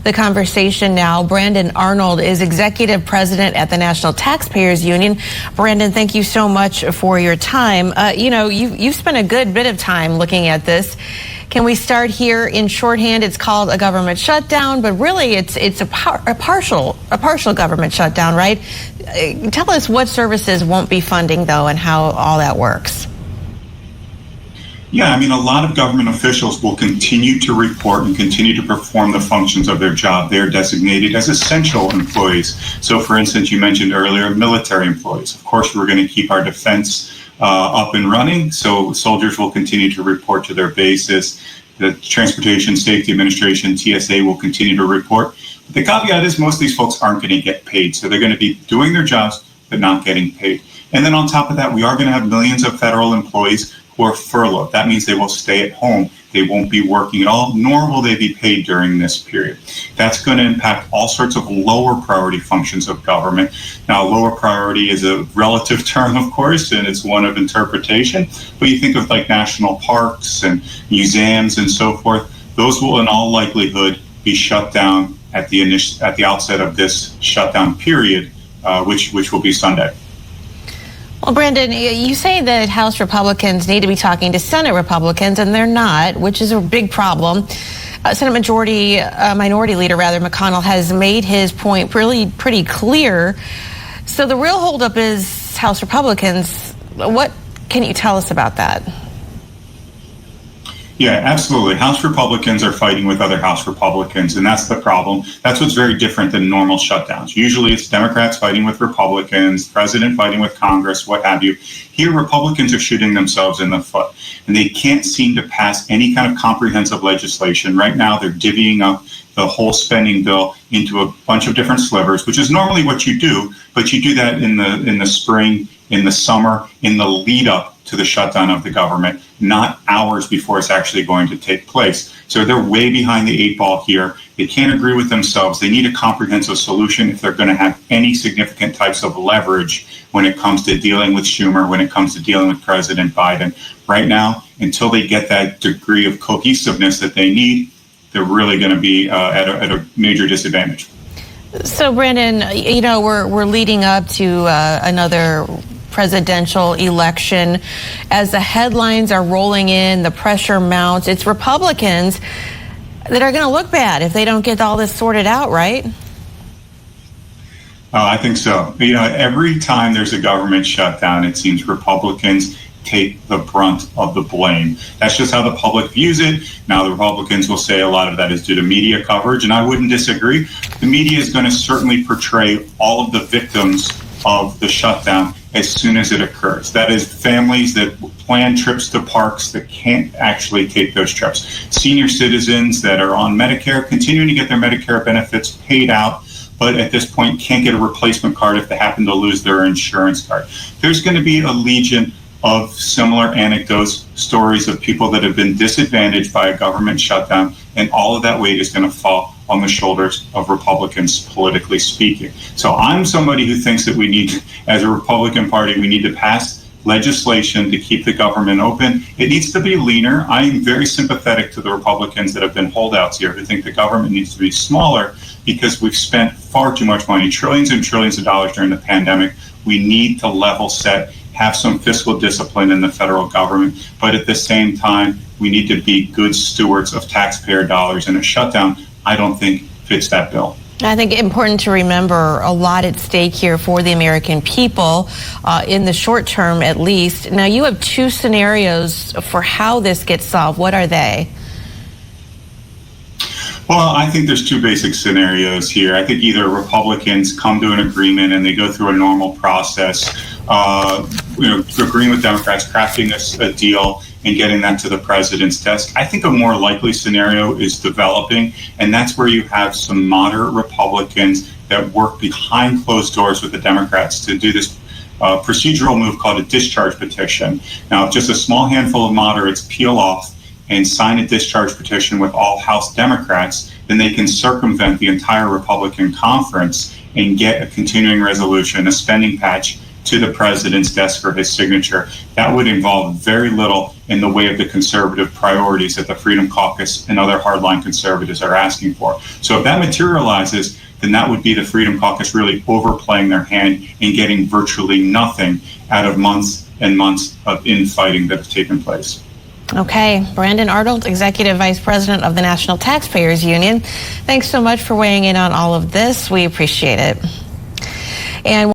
The conversation now. Brandon Arnold is executive president at the National Taxpayers Union. Brandon, thank you so much for your time. You've spent a good bit of time looking at this. Can we start here in shorthand? It's called a government shutdown, but really it's a partial government shutdown, right? Tell us what services won't be funding, though, and how all that works. Yeah, a lot of government officials will continue to report and continue to perform the functions of their job. They're designated as essential employees. So, for instance, you mentioned earlier military employees. Of course, we're going to keep our defense up and running, so soldiers will continue to report to their bases. The Transportation Safety Administration, TSA, will continue to report. But the caveat is most of these folks aren't going to get paid, so they're going to be doing their jobs but not getting paid. And then on top of that, we are going to have millions of federal employees who are furloughed. That means they will stay at home. They won't be working at all, nor will they be paid during this period. That's going to impact all sorts of lower priority functions of government. Now, lower priority is a relative term, of course, and it's one of interpretation. But you think of like national parks and museums and so forth. Those will, in all likelihood, be shut down at the outset of this shutdown period, which will be Sunday. Well, Brandon, you say that House Republicans need to be talking to Senate Republicans, and they're not, which is a big problem. Senate Minority Leader McConnell has made his point really pretty clear. So the real holdup is House Republicans. What can you tell us about that? Yeah, absolutely. House Republicans are fighting with other House Republicans, and that's the problem. That's what's very different than normal shutdowns. Usually it's Democrats fighting with Republicans, president fighting with Congress, what have you. Here, Republicans are shooting themselves in the foot, and they can't seem to pass any kind of comprehensive legislation. Right now, they're divvying up the whole spending bill into a bunch of different slivers, which is normally what you do, but you do that in the spring, in the summer, in the lead up to the shutdown of the government, not hours before it's actually going to take place. So they're way behind the eight ball here. They can't agree with themselves. They need a comprehensive solution if they're going to have any significant types of leverage when it comes to dealing with Schumer, when it comes to dealing with President Biden. Right now, until they get that degree of cohesiveness that they need, they're really going to be at a major disadvantage. So, Brandon, we're leading up to another presidential election. As the headlines are rolling in, the pressure mounts. It's Republicans that are going to look bad if they don't get all this sorted out, right? I think so. Every time there's a government shutdown, it seems Republicans take the brunt of the blame. That's just how the public views it. Now, the Republicans will say a lot of that is due to media coverage, and I wouldn't disagree. The media is going to certainly portray all of the victims of the shutdown as soon as it occurs. That is, families that plan trips to parks that can't actually take those trips. Senior citizens that are on Medicare, continuing to get their Medicare benefits paid out, but at this point can't get a replacement card if they happen to lose their insurance card. There's going to be a legion of similar anecdotes, stories of people that have been disadvantaged by a government shutdown, and all of that weight is going to fall on the shoulders of Republicans, politically speaking. So I'm somebody who thinks that we need, as a Republican Party, we need to pass legislation to keep the government open. It needs to be leaner. I am very sympathetic to the Republicans that have been holdouts here who think the government needs to be smaller because we've spent far too much money, trillions and trillions of dollars during the pandemic. We need to level set, have some fiscal discipline in the federal government, but at the same time, we need to be good stewards of taxpayer dollars, and a shutdown, I don't think, fits that bill. I think it's important to remember a lot at stake here for the American people, in the short term at least. Now, you have two scenarios for how this gets solved. What are they? Well, I think there's two basic scenarios here. I think either Republicans come to an agreement and they go through a normal process, agreeing with Democrats, crafting a deal and getting that to the president's desk. I think a more likely scenario is developing, and that's where you have some moderate Republicans that work behind closed doors with the Democrats to do this procedural move called a discharge petition. Now, if just a small handful of moderates peel off and sign a discharge petition with all House Democrats, then they can circumvent the entire Republican conference and get a continuing resolution, a spending patch to the president's desk for his signature. That would involve very little in the way of the conservative priorities that the Freedom Caucus and other hardline conservatives are asking for. So if that materializes, then that would be the Freedom Caucus really overplaying their hand and getting virtually nothing out of months and months of infighting that have taken place. Okay, Brandon Arnold, Executive Vice President of the National Taxpayers Union. Thanks so much for weighing in on all of this. We appreciate it. And